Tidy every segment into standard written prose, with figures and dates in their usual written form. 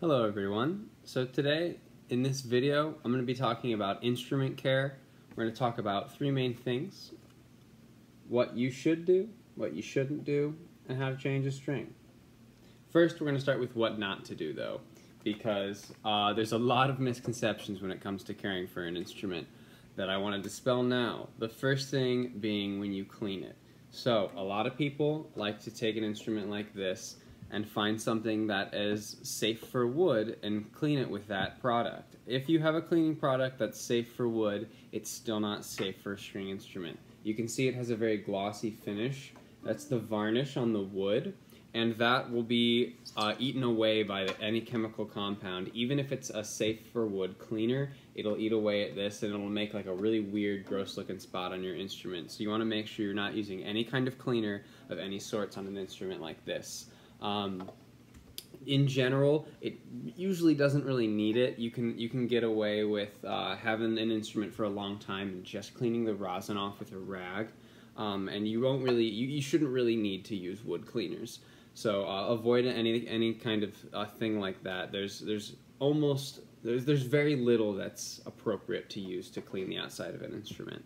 Hello everyone. So today in this video I'm going to be talking about instrument care. We're going to talk about three main things: what you should do, what you shouldn't do, and how to change a string. First we're going to start with what not to do though, because there's a lot of misconceptions when it comes to caring for an instrument that I want to dispel now. The first thing being when you clean it. So a lot of people like to take an instrument like this and find something that is safe for wood and clean it with that product. If you have a cleaning product that's safe for wood, it's still not safe for a string instrument. You can see it has a very glossy finish. That's the varnish on the wood, and that will be eaten away by any chemical compound. Even if it's a safe for wood cleaner, it'll eat away at this and it'll make like a really weird, gross looking spot on your instrument. So you want to make sure you're not using any kind of cleaner of any sorts on an instrument like this. In general, it usually doesn't really need it. You can get away with having an instrument for a long time and just cleaning the rosin off with a rag, and you shouldn't really need to use wood cleaners. So avoid any kind of thing like that. There's very little that's appropriate to use to clean the outside of an instrument.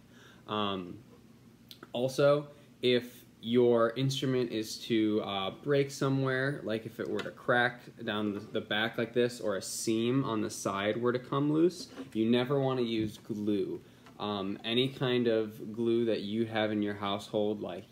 Also, if your instrument is to break somewhere, like if it were to crack down the back like this, or a seam on the side were to come loose, you never want to use glue. Any kind of glue that you have in your household, like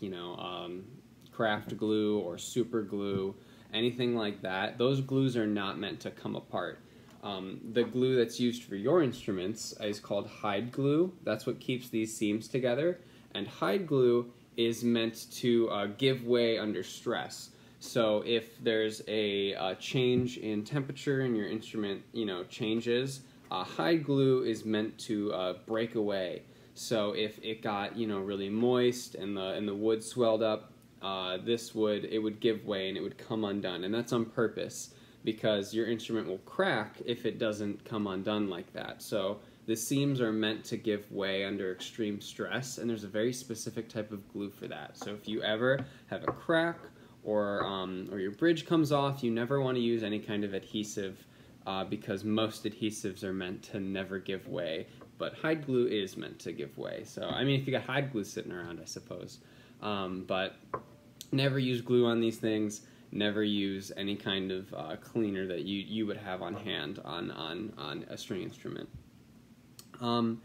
craft glue or super glue, anything like that, those glues are not meant to come apart. The glue that's used for your instruments is called hide glue. That's what keeps these seams together, and hide glue is meant to give way under stress. So if there's a change in temperature and your instrument changes, hide glue is meant to break away. So if it got really moist and the wood swelled up, it would give way and it would come undone, and that's on purpose because your instrument will crack if it doesn't come undone like that. So the seams are meant to give way under extreme stress, and there's a very specific type of glue for that. So if you ever have a crack or your bridge comes off, you never want to use any kind of adhesive because most adhesives are meant to never give way, but hide glue is meant to give way. So I mean, if you got hide glue sitting around, I suppose. But never use glue on these things. Never use any kind of cleaner that you would have on hand on a string instrument. And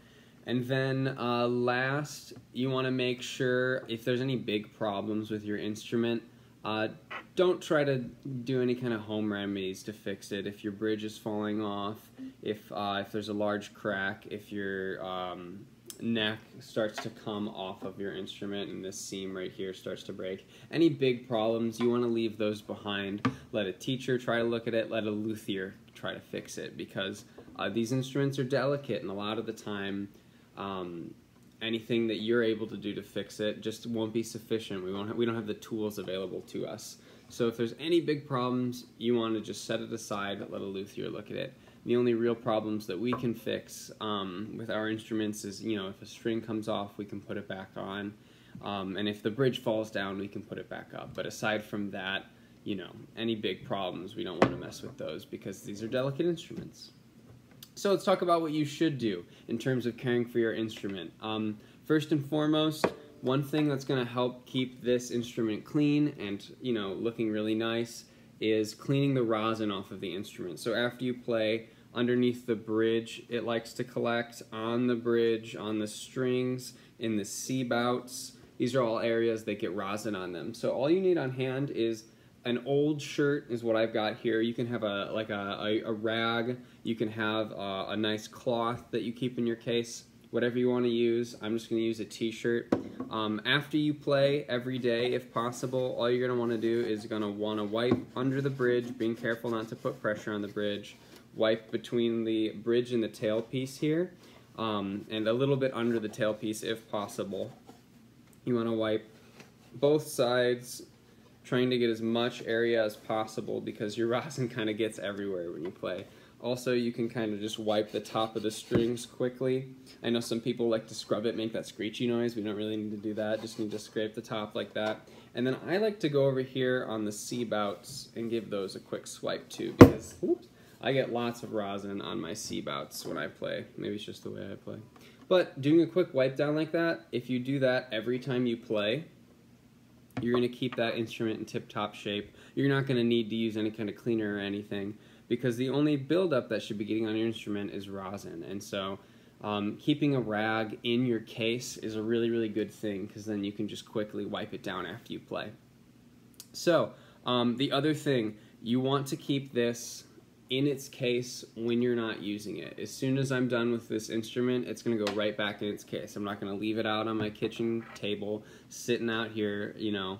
then last, you want to make sure if there's any big problems with your instrument, don't try to do any kind of home remedies to fix it. If your bridge is falling off, if there's a large crack, if your neck starts to come off of your instrument and this seam right here starts to break, any big problems, you want to leave those behind. Let a teacher try to look at it, let a luthier try to fix it, because these instruments are delicate, and a lot of the time anything that you're able to do to fix it just won't be sufficient. We don't have the tools available to us. So if there's any big problems, you want to just set it aside, let a luthier look at it. The only real problems that we can fix with our instruments is, if a string comes off, we can put it back on, and if the bridge falls down, we can put it back up. But aside from that, any big problems, we don't want to mess with those because these are delicate instruments. So let's talk about what you should do in terms of caring for your instrument. First and foremost, one thing that's going to help keep this instrument clean and looking really nice is cleaning the rosin off of the instrument. So after you play, underneath the bridge, it likes to collect on the bridge, on the strings, in the C-bouts. These are all areas that get rosin on them. So all you need on hand is an old shirt, is what I've got here. You can have a rag, you can have a nice cloth that you keep in your case, whatever you want to use. I'm just going to use a t-shirt. After you play every day, if possible, all you're going to want to do is going to want to wipe under the bridge, being careful not to put pressure on the bridge. Wipe between the bridge and the tailpiece here, and a little bit under the tailpiece if possible. You want to wipe both sides, trying to get as much area as possible because your rosin kind of gets everywhere when you play. Also, you can kind of just wipe the top of the strings quickly. I know some people like to scrub it, make that screechy noise. We don't really need to do that. Just need to scrape the top like that. And then I like to go over here on the C-bouts and give those a quick swipe too, because I get lots of rosin on my C bouts when I play. Maybe it's just the way I play. But doing a quick wipe down like that, if you do that every time you play, you're going to keep that instrument in tip-top shape. You're not going to need to use any kind of cleaner or anything, because the only buildup that should be getting on your instrument is rosin. And so keeping a rag in your case is a really, really good thing, because then you can just quickly wipe it down after you play. So the other thing, you want to keep this in its case when you're not using it. As soon as I'm done with this instrument, it's going to go right back in its case. I'm not going to leave it out on my kitchen table, sitting out here, you know,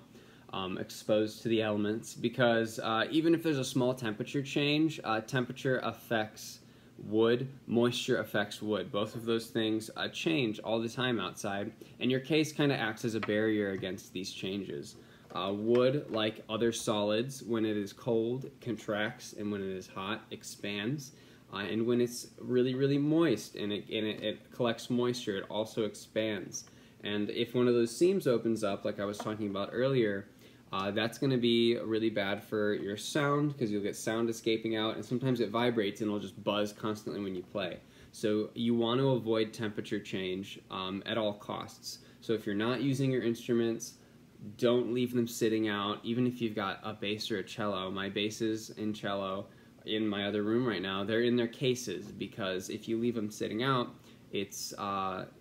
exposed to the elements, because even if there's a small temperature change, temperature affects wood, moisture affects wood. Both of those things change all the time outside, and your case kind of acts as a barrier against these changes. Wood, like other solids, when it is cold, contracts, and when it is hot, expands. And when it's really, really moist and it collects moisture, it also expands. And if one of those seams opens up, like I was talking about earlier, that's going to be really bad for your sound, because you'll get sound escaping out, and sometimes it vibrates and it'll just buzz constantly when you play. So you want to avoid temperature change at all costs. So if you're not using your instruments, don't leave them sitting out. Even if you've got a bass or a cello, my basses and cello in my other room right now, they're in their cases, because if you leave them sitting out, it's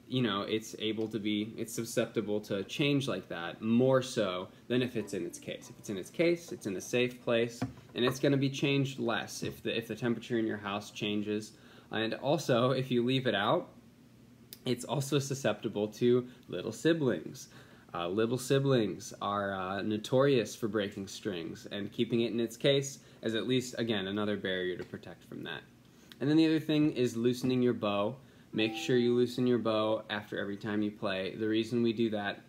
you know, it's susceptible to change like that, more so than if it's in its case. If it's in its case, it's in a safe place, and it's going to be changed less if the temperature in your house changes. And also, if you leave it out, it's also susceptible to little siblings. Little siblings are notorious for breaking strings, and keeping it in its case is at least, again, another barrier to protect from that. And then the other thing is loosening your bow. Make sure you loosen your bow after every time you play. The reason we do that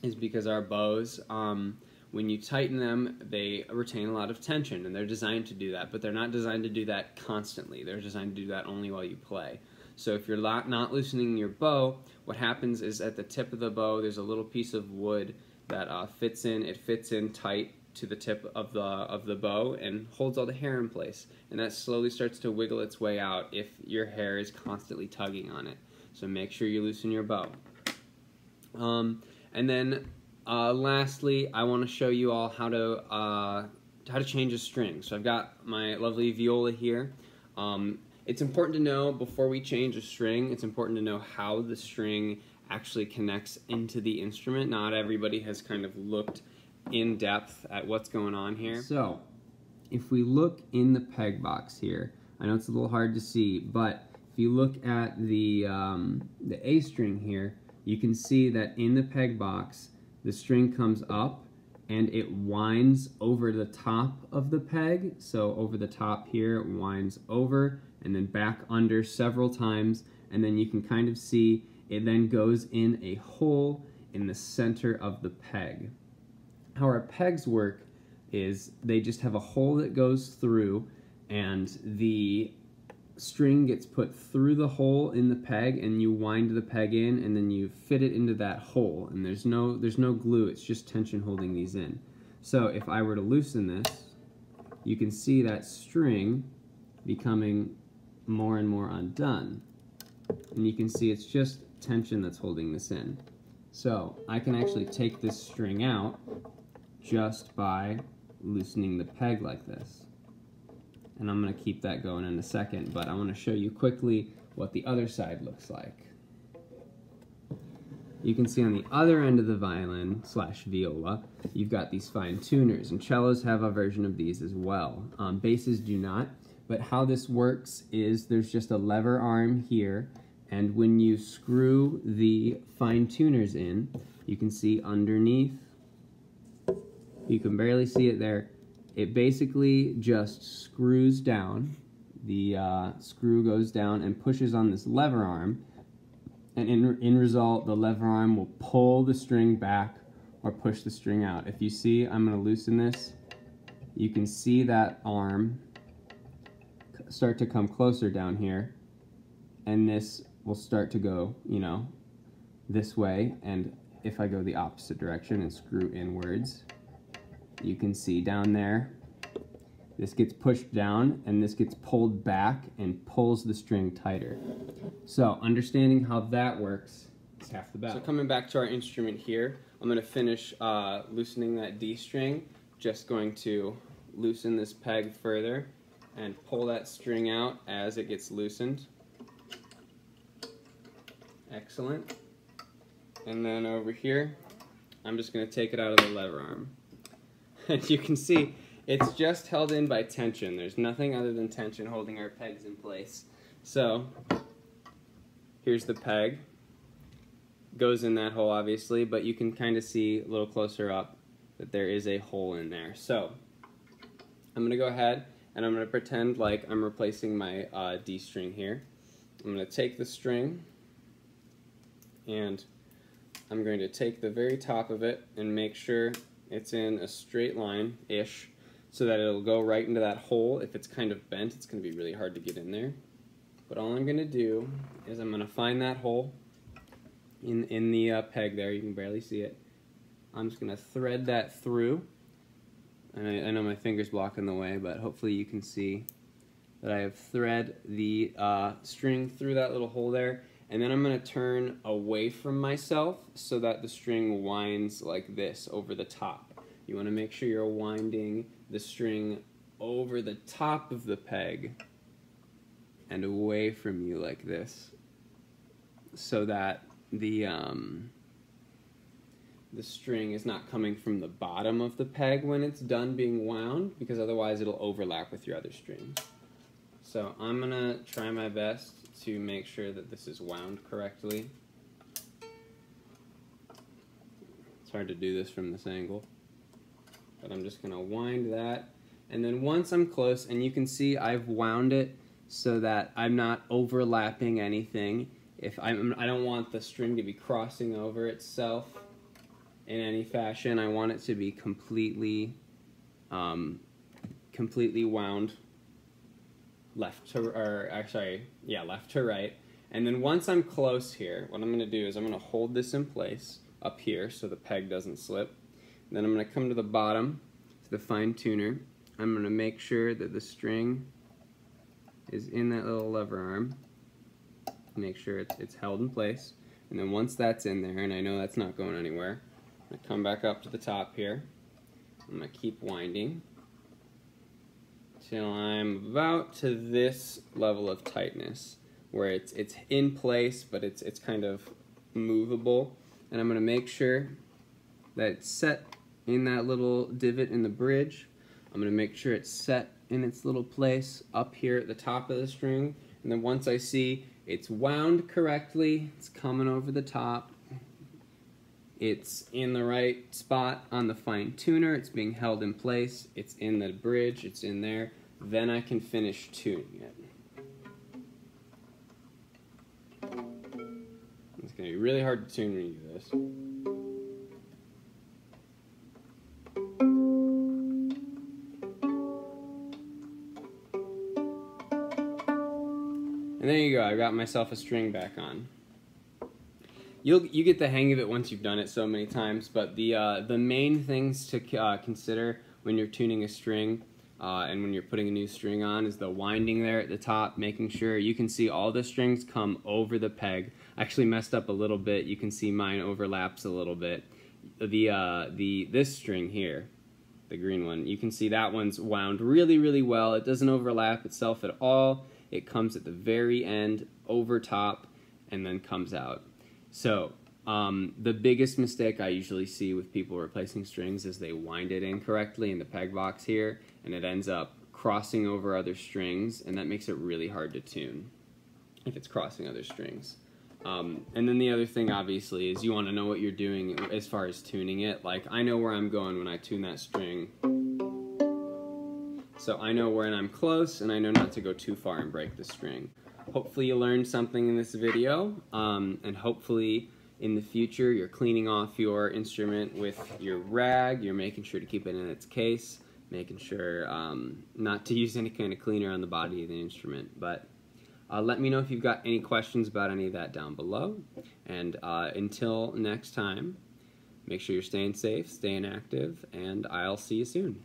is because our bows, when you tighten them, they retain a lot of tension, and they're designed to do that, but they're not designed to do that constantly. They're designed to do that only while you play. So if you're not loosening your bow, what happens is at the tip of the bow, there's a little piece of wood that fits in. It fits in tight to the tip of the bow and holds all the hair in place. And that slowly starts to wiggle its way out if your hair is constantly tugging on it. So make sure you loosen your bow. And then lastly, I want to show you all how to change a string. So I've got my lovely viola here. It's important to know, before we change a string, it's important to know how the string actually connects into the instrument. Not everybody has kind of looked in depth at what's going on here. So, if we look in the peg box here, I know it's a little hard to see, but if you look at the A string here, you can see that in the peg box, the string comes up and it winds over the top of the peg. So over the top here, it winds over and then back under several times, and then you can kind of see it then goes in a hole in the center of the peg. How our pegs work is they just have a hole that goes through, and the string gets put through the hole in the peg, and you wind the peg in, and then you fit it into that hole, and there's no glue, it's just tension holding these in. So if I were to loosen this, you can see that string becoming more and more undone, and you can see it's just tension that's holding this in. So I can actually take this string out just by loosening the peg like this. And I'm going to keep that going in a second, but I want to show you quickly what the other side looks like. You can see on the other end of the violin / viola, you've got these fine tuners, and cellos have a version of these as well. Basses do not, but how this works is there's just a lever arm here, and when you screw the fine tuners in, you can see underneath, you can barely see it there, it basically just screws down. The screw goes down and pushes on this lever arm, and in result, the lever arm will pull the string back or push the string out. If you see, I'm going to loosen this, you can see that arm start to come closer down here, and this will start to go, you know, this way. And if I go the opposite direction and screw inwards, you can see down there this gets pushed down and this gets pulled back and pulls the string tighter. So understanding how that works is half the battle. So coming back to our instrument here, I'm going to finish loosening that D string. Just going to loosen this peg further and pull that string out as it gets loosened. Excellent. And then over here, I'm just going to take it out of the lever arm. And you can see it's just held in by tension. There's nothing other than tension holding our pegs in place. So here's the peg. Goes in that hole obviously, but you can kind of see a little closer up that there is a hole in there. So I'm going to go ahead and I'm going to pretend like I'm replacing my D string here. I'm going to take the string and I'm going to take the very top of it and make sure it's in a straight line-ish so that it'll go right into that hole. If it's kind of bent, it's going to be really hard to get in there. But all I'm going to do is I'm going to find that hole in the peg there. You can barely see it. I'm just going to thread that through. And I know my finger's blocking the way, but hopefully you can see that I have thread the string through that little hole there. And then I'm going to turn away from myself so that the string winds like this over the top. You want to make sure you're winding the string over the top of the peg and away from you like this so that the string is not coming from the bottom of the peg when it's done being wound, because otherwise it'll overlap with your other strings. So I'm going to try my best to make sure that this is wound correctly. It's hard to do this from this angle, but I'm just going to wind that. And then once I'm close, and you can see I've wound it so that I'm not overlapping anything. I don't want the string to be crossing over itself in any fashion. I want it to be completely wound left to right. And then once I'm close here, what I'm going to do is I'm going to hold this in place up here so the peg doesn't slip. And then I'm going to come to the bottom to the fine tuner. I'm going to make sure that the string is in that little lever arm. Make sure it's held in place. And then once that's in there, and I know that's not going anywhere, I'm going to come back up to the top here. I'm going to keep winding till I'm about to this level of tightness, where it's in place, but it's kind of movable. And I'm going to make sure that it's set in that little divot in the bridge. I'm going to make sure it's set in its little place up here at the top of the string. And then once I see it's wound correctly, it's coming over the top, it's in the right spot on the fine tuner, it's being held in place, it's in the bridge, it's in there, then I can finish tuning it. It's going to be really hard to tune when you do this. And there you go, I got myself a string back on. You get the hang of it once you've done it so many times, but the main things to consider when you're tuning a string and when you're putting a new string on is the winding there at the top, making sure you can see all the strings come over the peg. I actually messed up a little bit. You can see mine overlaps a little bit. This string here, the green one, you can see that one's wound really, really well. It doesn't overlap itself at all. It comes at the very end, over top, and then comes out. So the biggest mistake I usually see with people replacing strings is they wind it incorrectly in the peg box here, and it ends up crossing over other strings, and that makes it really hard to tune if it's crossing other strings. And then the other thing, obviously, is you want to know what you're doing as far as tuning it. Like, I know where I'm going when I tune that string. So I know when I'm close, and I know not to go too far and break the string. Hopefully you learned something in this video, and hopefully in the future you're cleaning off your instrument with your rag, you're making sure to keep it in its case, making sure not to use any kind of cleaner on the body of the instrument. But let me know if you've got any questions about any of that down below, and until next time, make sure you're staying safe, staying active, and I'll see you soon.